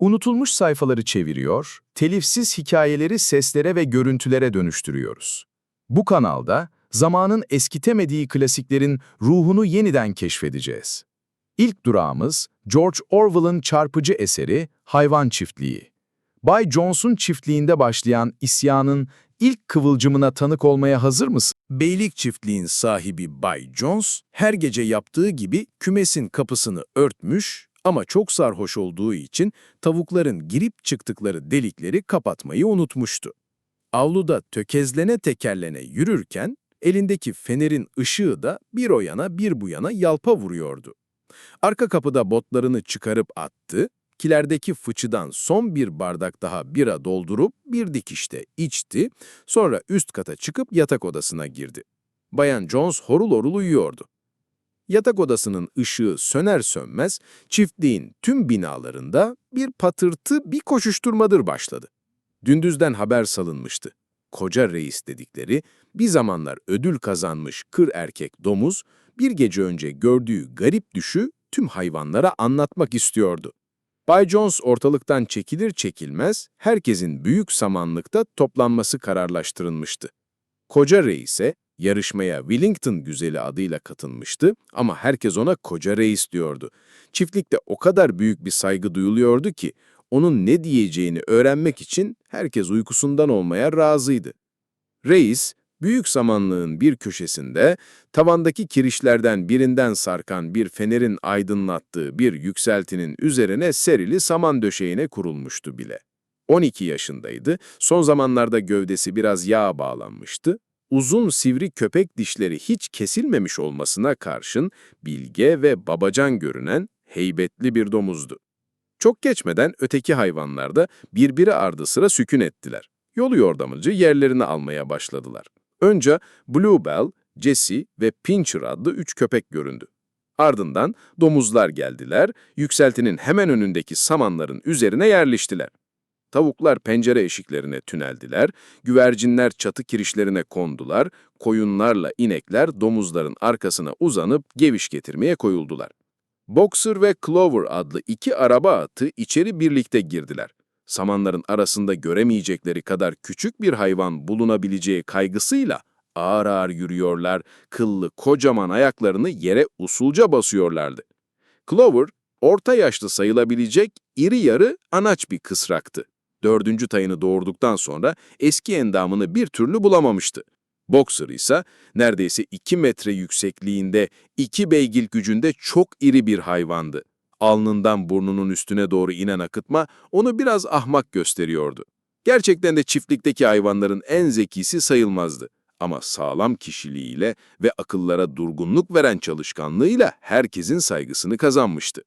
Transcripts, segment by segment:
Unutulmuş sayfaları çeviriyor, telifsiz hikayeleri seslere ve görüntülere dönüştürüyoruz. Bu kanalda zamanın eskitemediği klasiklerin ruhunu yeniden keşfedeceğiz. İlk durağımız George Orwell'ın çarpıcı eseri Hayvan Çiftliği. Bay Jones'un çiftliğinde başlayan isyanın ilk kıvılcımına tanık olmaya hazır mısın? Beylik çiftliğin sahibi Bay Jones, her gece yaptığı gibi kümesin kapısını örtmüş ama çok sarhoş olduğu için tavukların girip çıktıkları delikleri kapatmayı unutmuştu. Avluda tökezlene tekerlene yürürken elindeki fenerin ışığı da bir o yana bir bu yana yalpa vuruyordu. Arka kapıda botlarını çıkarıp attı, kilerdeki fıçıdan son bir bardak daha bira doldurup bir dikişte içti, sonra üst kata çıkıp yatak odasına girdi. Bayan Jones horul horul uyuyordu. Yatak odasının ışığı söner sönmez çiftliğin tüm binalarında bir patırtı, bir koşuşturmadır başladı. Dündüzden haber salınmıştı. Koca reis dedikleri, bir zamanlar ödül kazanmış kır erkek domuz, bir gece önce gördüğü garip düşü tüm hayvanlara anlatmak istiyordu. Bay Jones ortalıktan çekilir çekilmez, herkesin büyük samanlıkta toplanması kararlaştırılmıştı. Koca reise, yarışmaya Wellington Güzeli adıyla katılmıştı ama herkes ona Koca Reis diyordu. Çiftlikte o kadar büyük bir saygı duyuluyordu ki, onun ne diyeceğini öğrenmek için herkes uykusundan olmaya razıydı. Reis, büyük samanlığın bir köşesinde, tavandaki kirişlerden birinden sarkan bir fenerin aydınlattığı bir yükseltinin üzerine serili saman döşeğine kurulmuştu bile. 12 yaşındaydı, son zamanlarda gövdesi biraz yağa bağlanmıştı. Uzun sivri köpek dişleri hiç kesilmemiş olmasına karşın bilge ve babacan görünen heybetli bir domuzdu. Çok geçmeden öteki hayvanlar da birbiri ardı sıra sükun ettiler. Yolu yordamıcı yerlerini almaya başladılar. Önce Bluebell, Jessie ve Pincher adlı 3 köpek göründü. Ardından domuzlar geldiler, yükseltinin hemen önündeki samanların üzerine yerleştiler. Tavuklar pencere eşiklerine tüneldiler, güvercinler çatı kirişlerine kondular, koyunlarla inekler domuzların arkasına uzanıp geviş getirmeye koyuldular. Boxer ve Clover adlı 2 araba atı içeri birlikte girdiler. Samanların arasında göremeyecekleri kadar küçük bir hayvan bulunabileceği kaygısıyla ağır ağır yürüyorlar, kıllı kocaman ayaklarını yere usulca basıyorlardı. Clover, orta yaşlı sayılabilecek iri yarı anaç bir kısraktı. 4. tayını doğurduktan sonra eski endamını bir türlü bulamamıştı. Boxer ise neredeyse 2 metre yüksekliğinde, 2 beygir gücünde çok iri bir hayvandı. Alnından burnunun üstüne doğru inen akıtma onu biraz ahmak gösteriyordu. Gerçekten de çiftlikteki hayvanların en zekisi sayılmazdı. Ama sağlam kişiliğiyle ve akıllara durgunluk veren çalışkanlığıyla herkesin saygısını kazanmıştı.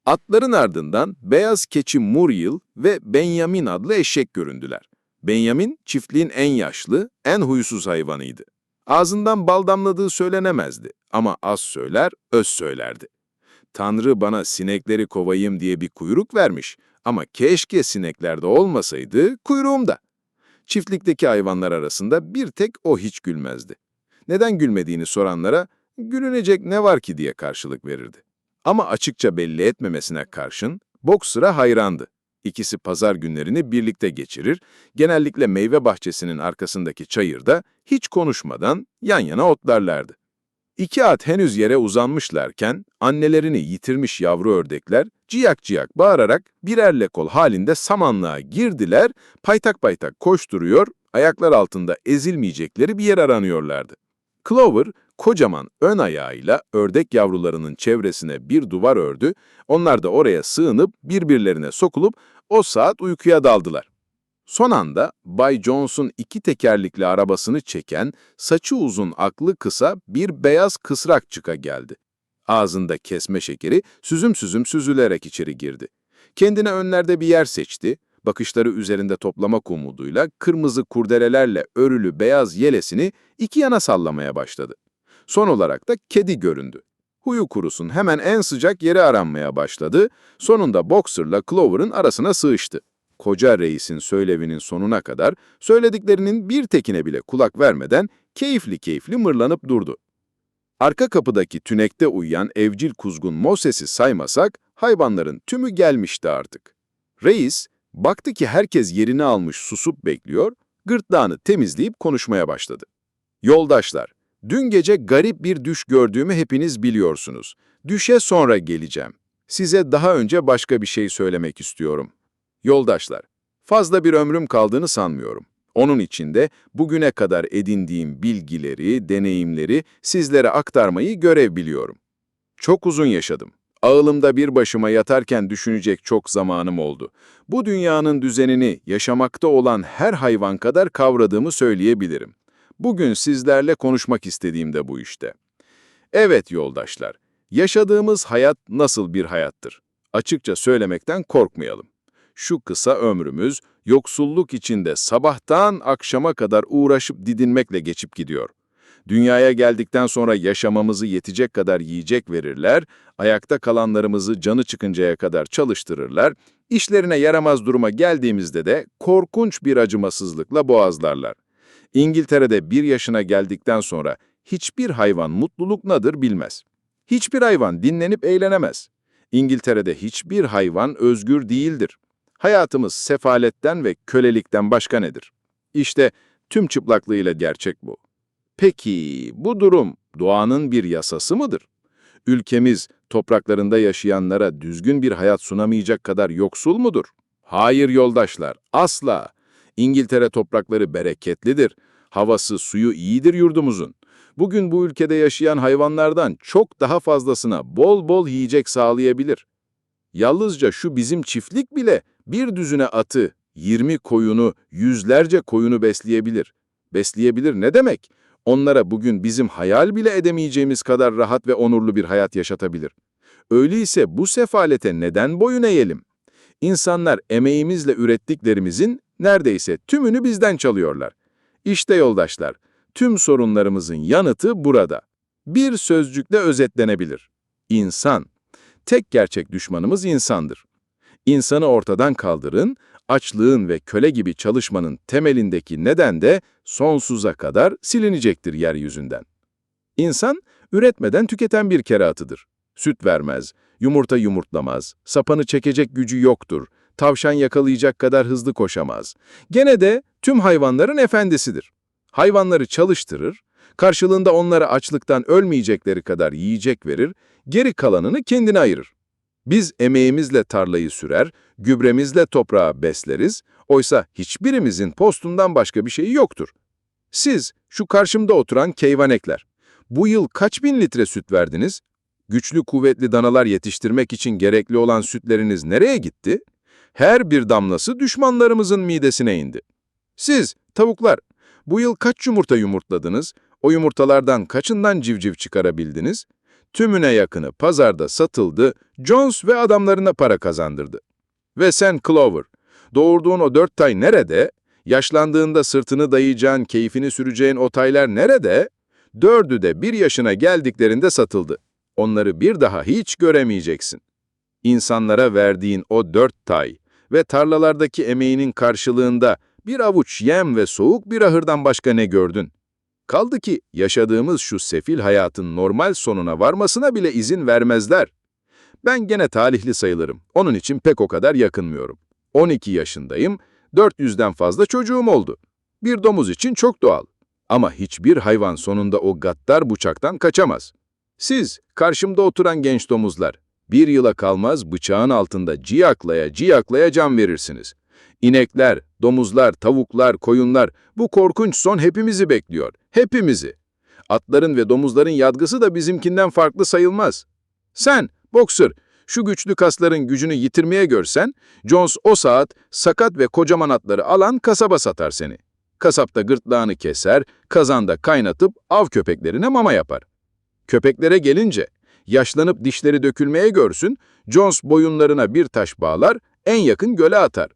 Atların ardından beyaz keçi Muriel ve Benjamin adlı eşek göründüler. Benjamin, çiftliğin en yaşlı, en huysuz hayvanıydı. Ağzından bal damladığı söylenemezdi ama az söyler, öz söylerdi. Tanrı bana sinekleri kovayım diye bir kuyruk vermiş ama keşke sineklerde olmasaydı kuyruğumda. Çiftlikteki hayvanlar arasında bir tek o hiç gülmezdi. Neden gülmediğini soranlara, gülünecek ne var ki diye karşılık verirdi. Ama açıkça belli etmemesine karşın Boxer'a hayrandı. İkisi pazar günlerini birlikte geçirir, genellikle meyve bahçesinin arkasındaki çayırda hiç konuşmadan yan yana otlarlardı. 2 at henüz yere uzanmışlarken annelerini yitirmiş yavru ördekler ciyak ciyak bağırarak birerle kol halinde samanlığa girdiler, paytak paytak koşturuyor, ayaklar altında ezilmeyecekleri bir yer aranıyorlardı. Clover, kocaman ön ayağıyla ördek yavrularının çevresine bir duvar ördü, onlar da oraya sığınıp birbirlerine sokulup o saat uykuya daldılar. Son anda Bay Jones'un 2 tekerlikli arabasını çeken, saçı uzun aklı kısa bir beyaz kısrak çıka geldi. Ağzında kesme şekeri süzüm süzüm süzülerek içeri girdi. Kendine önlerde bir yer seçti, bakışları üzerinde toplamak umuduyla kırmızı kurdelelerle örülü beyaz yelesini 2 yana sallamaya başladı. Son olarak da kedi göründü. Huyu kurusun hemen en sıcak yeri aranmaya başladı, sonunda Boxer'la Clover'ın arasına sığıştı. Koca reisin söylevinin sonuna kadar söylediklerinin bir tekine bile kulak vermeden keyifli keyifli mırlanıp durdu. Arka kapıdaki tünekte uyuyan evcil kuzgun Moses'i saymasak hayvanların tümü gelmişti artık. Reis, baktı ki herkes yerini almış susup bekliyor, gırtlağını temizleyip konuşmaya başladı. Yoldaşlar, dün gece garip bir düş gördüğümü hepiniz biliyorsunuz. Düşe sonra geleceğim. Size daha önce başka bir şey söylemek istiyorum. Yoldaşlar, fazla bir ömrüm kaldığını sanmıyorum. Onun için de bugüne kadar edindiğim bilgileri, deneyimleri sizlere aktarmayı görev biliyorum. Çok uzun yaşadım. Ağılımda bir başıma yatarken düşünecek çok zamanım oldu. Bu dünyanın düzenini yaşamakta olan her hayvan kadar kavradığımı söyleyebilirim. Bugün sizlerle konuşmak istediğim de bu işte. Evet yoldaşlar, yaşadığımız hayat nasıl bir hayattır? Açıkça söylemekten korkmayalım. Şu kısa ömrümüz, yoksulluk içinde sabahtan akşama kadar uğraşıp didinmekle geçip gidiyor. Dünyaya geldikten sonra yaşamamızı yetecek kadar yiyecek verirler, ayakta kalanlarımızı canı çıkıncaya kadar çalıştırırlar, işlerine yaramaz duruma geldiğimizde de korkunç bir acımasızlıkla boğazlarlar. İngiltere'de 1 yaşına geldikten sonra hiçbir hayvan mutluluk nedir bilmez. Hiçbir hayvan dinlenip eğlenemez. İngiltere'de hiçbir hayvan özgür değildir. Hayatımız sefaletten ve kölelikten başka nedir? İşte tüm çıplaklığıyla gerçek bu. Peki bu durum doğanın bir yasası mıdır? Ülkemiz topraklarında yaşayanlara düzgün bir hayat sunamayacak kadar yoksul mudur? Hayır yoldaşlar, asla. İngiltere toprakları bereketlidir. Havası, suyu iyidir yurdumuzun. Bugün bu ülkede yaşayan hayvanlardan çok daha fazlasına bol bol yiyecek sağlayabilir. Yalnızca şu bizim çiftlik bile bir düzine atı, 20 koyunu, yüzlerce koyunu besleyebilir. Besleyebilir ne demek? Onlara bugün bizim hayal bile edemeyeceğimiz kadar rahat ve onurlu bir hayat yaşatabilir. Öyleyse bu sefalete neden boyun eğelim? İnsanlar emeğimizle ürettiklerimizin neredeyse tümünü bizden çalıyorlar. İşte yoldaşlar, tüm sorunlarımızın yanıtı burada. Bir sözcükle özetlenebilir. İnsan. Tek gerçek düşmanımız insandır. İnsanı ortadan kaldırın, açlığın ve köle gibi çalışmanın temelindeki neden de sonsuza kadar silinecektir yeryüzünden. İnsan, üretmeden tüketen bir keratıdır. Süt vermez, yumurta yumurtlamaz, sapanı çekecek gücü yoktur, tavşan yakalayacak kadar hızlı koşamaz. Gene de tüm hayvanların efendisidir. Hayvanları çalıştırır, karşılığında onlara açlıktan ölmeyecekleri kadar yiyecek verir, geri kalanını kendine ayırır. Biz emeğimizle tarlayı sürer, gübremizle toprağı besleriz, oysa hiçbirimizin postundan başka bir şeyi yoktur. Siz, şu karşımda oturan keyvanekler, bu yıl kaç bin litre süt verdiniz? Güçlü kuvvetli danalar yetiştirmek için gerekli olan sütleriniz nereye gitti? Her bir damlası düşmanlarımızın midesine indi. Siz, tavuklar, bu yıl kaç yumurta yumurtladınız? O yumurtalardan kaçından civciv çıkarabildiniz? Tümüne yakını pazarda satıldı, Jones ve adamlarına para kazandırdı. Ve sen Clover, doğurduğun o 4 tay nerede? Yaşlandığında sırtını dayayacağın, keyfini süreceğin o taylar nerede? 4'ü de 1 yaşına geldiklerinde satıldı. Onları bir daha hiç göremeyeceksin. İnsanlara verdiğin o 4 tay ve tarlalardaki emeğinin karşılığında bir avuç yem ve soğuk bir ahırdan başka ne gördün? Kaldı ki yaşadığımız şu sefil hayatın normal sonuna varmasına bile izin vermezler. Ben gene talihli sayılırım. Onun için pek o kadar yakınmıyorum. 12 yaşındayım, 400'den fazla çocuğum oldu. Bir domuz için çok doğal. Ama hiçbir hayvan sonunda o gaddar bıçaktan kaçamaz. Siz, karşımda oturan genç domuzlar, bir yıla kalmaz bıçağın altında ciyaklaya can verirsiniz. İnekler, domuzlar, tavuklar, koyunlar, bu korkunç son hepimizi bekliyor. Hepimizi. Atların ve domuzların yadgısı da bizimkinden farklı sayılmaz. Sen, boksör, şu güçlü kasların gücünü yitirmeye görsen, Jones o saat sakat ve kocaman atları alan kasaba satar seni. Kasapta gırtlağını keser, kazanda kaynatıp av köpeklerine mama yapar. Köpeklere gelince, yaşlanıp dişleri dökülmeye görsün, Jones boyunlarına bir taş bağlar, en yakın göle atar.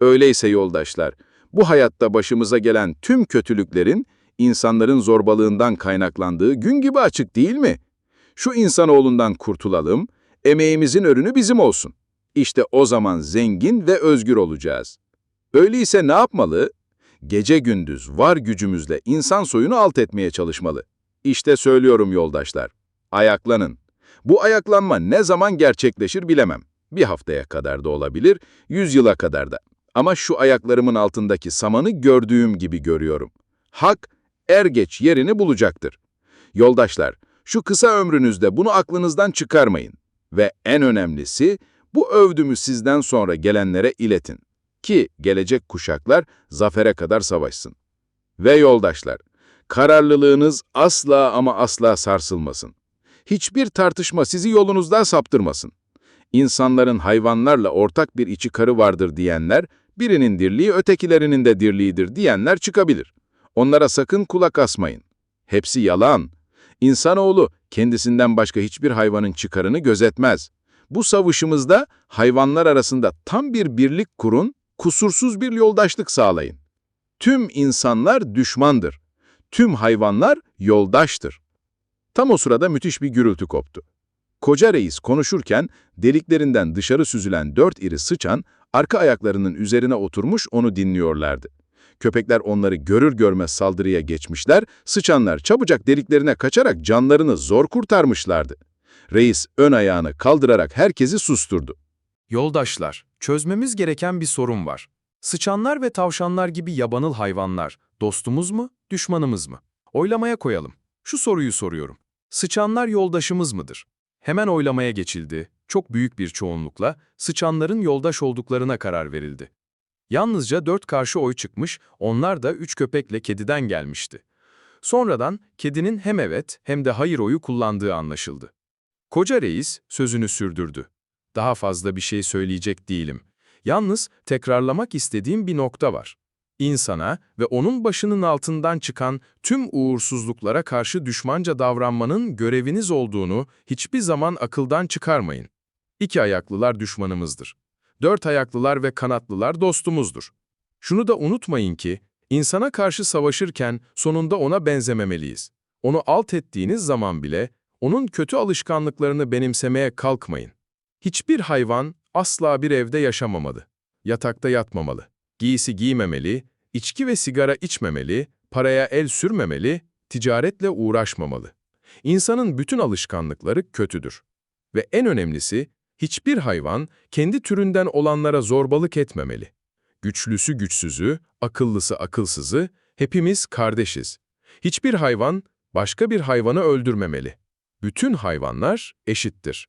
Öyleyse yoldaşlar, bu hayatta başımıza gelen tüm kötülüklerin, insanların zorbalığından kaynaklandığı gün gibi açık değil mi? Şu insanoğlundan kurtulalım, emeğimizin ürünü bizim olsun. İşte o zaman zengin ve özgür olacağız. Öyleyse ne yapmalı? Gece gündüz var gücümüzle insan soyunu alt etmeye çalışmalı. İşte söylüyorum yoldaşlar, ayaklanın. Bu ayaklanma ne zaman gerçekleşir bilemem. Bir haftaya kadar da olabilir, 100 yıla kadar da. Ama şu ayaklarımın altındaki samanı gördüğüm gibi görüyorum. Hak er geç yerini bulacaktır. Yoldaşlar, şu kısa ömrünüzde bunu aklınızdan çıkarmayın. Ve en önemlisi, bu övdümü sizden sonra gelenlere iletin. Ki gelecek kuşaklar zafere kadar savaşsın. Ve yoldaşlar, kararlılığınız asla ama asla sarsılmasın. Hiçbir tartışma sizi yolunuzdan saptırmasın. İnsanların hayvanlarla ortak bir içi vardır diyenler, birinin dirliği ötekilerinin de dirliğidir diyenler çıkabilir. Onlara sakın kulak asmayın. Hepsi yalan. İnsanoğlu kendisinden başka hiçbir hayvanın çıkarını gözetmez. Bu savaşımızda hayvanlar arasında tam bir birlik kurun, kusursuz bir yoldaşlık sağlayın. Tüm insanlar düşmandır. Tüm hayvanlar yoldaştır. Tam o sırada müthiş bir gürültü koptu. Koca reis konuşurken deliklerinden dışarı süzülen 4 iri sıçan arka ayaklarının üzerine oturmuş onu dinliyorlardı. Köpekler onları görür görmez saldırıya geçmişler, sıçanlar çabucak deliklerine kaçarak canlarını zor kurtarmışlardı. Reis ön ayağını kaldırarak herkesi susturdu. Yoldaşlar, çözmemiz gereken bir sorun var. Sıçanlar ve tavşanlar gibi yabanıl hayvanlar, dostumuz mu, düşmanımız mı? Oylamaya koyalım. Şu soruyu soruyorum. Sıçanlar yoldaşımız mıdır? Hemen oylamaya geçildi. Çok büyük bir çoğunlukla sıçanların yoldaş olduklarına karar verildi. Yalnızca 4 karşı oy çıkmış, onlar da 3 köpekle kediden gelmişti. Sonradan kedinin hem evet hem de hayır oyu kullandığı anlaşıldı. Koca reis sözünü sürdürdü. Daha fazla bir şey söyleyecek değilim. Yalnız tekrarlamak istediğim bir nokta var. İnsana ve onun başının altından çıkan tüm uğursuzluklara karşı düşmanca davranmanın göreviniz olduğunu hiçbir zaman akıldan çıkarmayın. 2 ayaklılar düşmanımızdır. 4 ayaklılar ve kanatlılar dostumuzdur. Şunu da unutmayın ki, insana karşı savaşırken sonunda ona benzememeliyiz. Onu alt ettiğiniz zaman bile, onun kötü alışkanlıklarını benimsemeye kalkmayın. Hiçbir hayvan asla bir evde yaşamamalı. Yatakta yatmamalı. Giysi giymemeli, içki ve sigara içmemeli, paraya el sürmemeli, ticaretle uğraşmamalı. İnsanın bütün alışkanlıkları kötüdür. Ve en önemlisi, hiçbir hayvan kendi türünden olanlara zorbalık etmemeli. Güçlüsü güçsüzü, akıllısı akılsızı, hepimiz kardeşiz. Hiçbir hayvan başka bir hayvanı öldürmemeli. Bütün hayvanlar eşittir.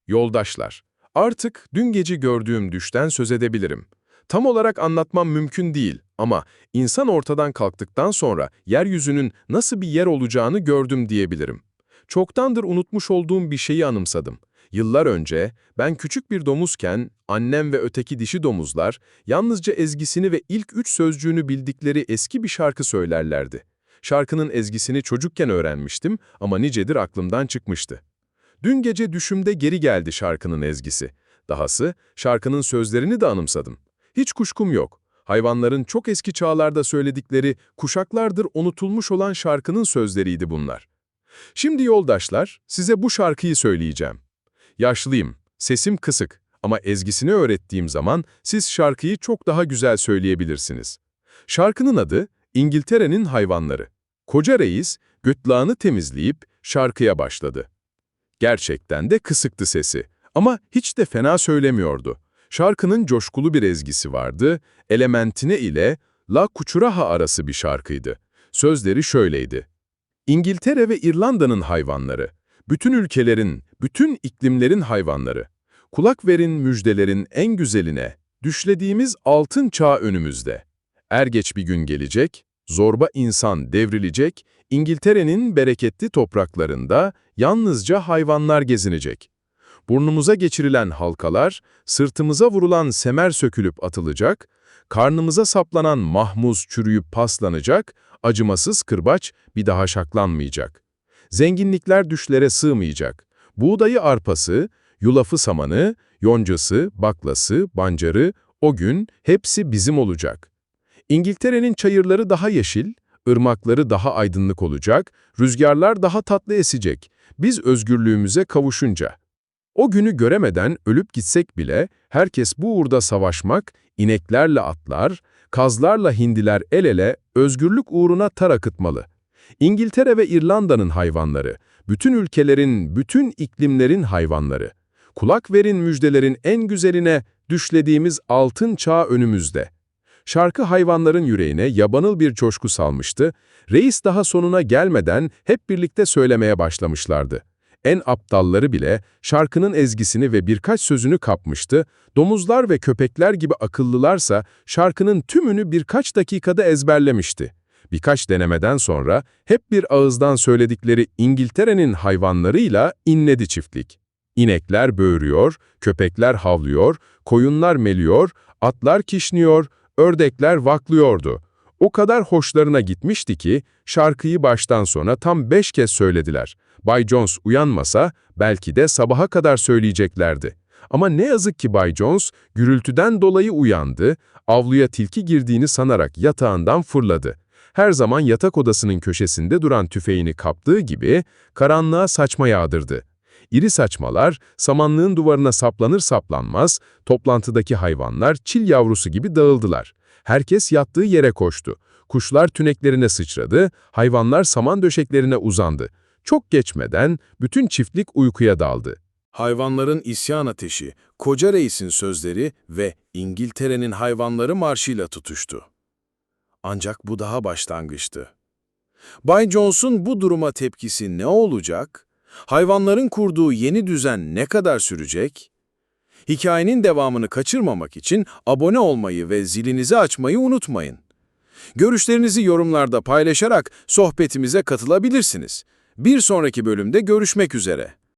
Yoldaşlar, artık dün gece gördüğüm düşten söz edebilirim. Tam olarak anlatmam mümkün değil ama insan ortadan kalktıktan sonra yeryüzünün nasıl bir yer olacağını gördüm diyebilirim. Çoktandır unutmuş olduğum bir şeyi anımsadım. Yıllar önce ben küçük bir domuzken annem ve öteki dişi domuzlar yalnızca ezgisini ve ilk 3 sözcüğünü bildikleri eski bir şarkı söylerlerdi. Şarkının ezgisini çocukken öğrenmiştim ama nicedir aklımdan çıkmıştı. Dün gece düşümde geri geldi şarkının ezgisi. Dahası şarkının sözlerini de anımsadım. Hiç kuşkum yok. Hayvanların çok eski çağlarda söyledikleri, kuşaklardır unutulmuş olan şarkının sözleriydi bunlar. Şimdi yoldaşlar, size bu şarkıyı söyleyeceğim. Yaşlıyım, sesim kısık ama ezgisini öğrettiğim zaman siz şarkıyı çok daha güzel söyleyebilirsiniz. Şarkının adı İngiltere'nin Hayvanları. Koca reis gırtlağını temizleyip şarkıya başladı. Gerçekten de kısıktı sesi ama hiç de fena söylemiyordu. Şarkının coşkulu bir ezgisi vardı, elementine ile La Cucuraha arası bir şarkıydı. Sözleri şöyleydi. İngiltere ve İrlanda'nın hayvanları, bütün ülkelerin, bütün iklimlerin hayvanları. Kulak verin müjdelerin en güzeline, düşlediğimiz altın çağ önümüzde. Er geç bir gün gelecek, zorba insan devrilecek, İngiltere'nin bereketli topraklarında yalnızca hayvanlar gezinecek. Burnumuza geçirilen halkalar, sırtımıza vurulan semer sökülüp atılacak, karnımıza saplanan mahmuz çürüyüp paslanacak, acımasız kırbaç bir daha şaklanmayacak. Zenginlikler düşlere sığmayacak. Buğdayı arpası, yulafı samanı, yoncası, baklası, bancarı, o gün hepsi bizim olacak. İngiltere'nin çayırları daha yeşil, ırmakları daha aydınlık olacak, rüzgarlar daha tatlı esecek. Biz özgürlüğümüze kavuşunca. O günü göremeden ölüp gitsek bile herkes bu uğurda savaşmak, ineklerle atlar, kazlarla hindiler el ele özgürlük uğruna tar akıtmalı. İngiltere ve İrlanda'nın hayvanları, bütün ülkelerin, bütün iklimlerin hayvanları. Kulak verin müjdelerin en güzeline, düşlediğimiz altın çağ önümüzde. Şarkı hayvanların yüreğine yabanıl bir coşku salmıştı. Reis daha sonuna gelmeden hep birlikte söylemeye başlamışlardı. En aptalları bile şarkının ezgisini ve birkaç sözünü kapmıştı. Domuzlar ve köpekler gibi akıllılarsa şarkının tümünü birkaç dakikada ezberlemişti. Birkaç denemeden sonra hep bir ağızdan söyledikleri İngiltere'nin hayvanlarıyla inledi çiftlik. İnekler böğürüyor, köpekler havlıyor, koyunlar meliyor, atlar kişniyor, ördekler vaklıyordu. O kadar hoşlarına gitmişti ki şarkıyı baştan sona tam 5 kez söylediler. Bay Jones uyanmasa belki de sabaha kadar söyleyeceklerdi. Ama ne yazık ki Bay Jones gürültüden dolayı uyandı, avluya tilki girdiğini sanarak yatağından fırladı. Her zaman yatak odasının köşesinde duran tüfeğini kaptığı gibi karanlığa saçma yağdırdı. İri saçmalar samanlığın duvarına saplanır saplanmaz, toplantıdaki hayvanlar çil yavrusu gibi dağıldılar. Herkes yattığı yere koştu. Kuşlar tüneklerine sıçradı, hayvanlar saman döşeklerine uzandı. Çok geçmeden bütün çiftlik uykuya daldı. Hayvanların isyan ateşi, Koca Reis'in sözleri ve İngiltere'nin hayvanları marşıyla tutuştu. Ancak bu daha başlangıçtı. Bay Jones'un bu duruma tepkisi ne olacak? Hayvanların kurduğu yeni düzen ne kadar sürecek? Hikayenin devamını kaçırmamak için abone olmayı ve zilinizi açmayı unutmayın. Görüşlerinizi yorumlarda paylaşarak sohbetimize katılabilirsiniz. Bir sonraki bölümde görüşmek üzere.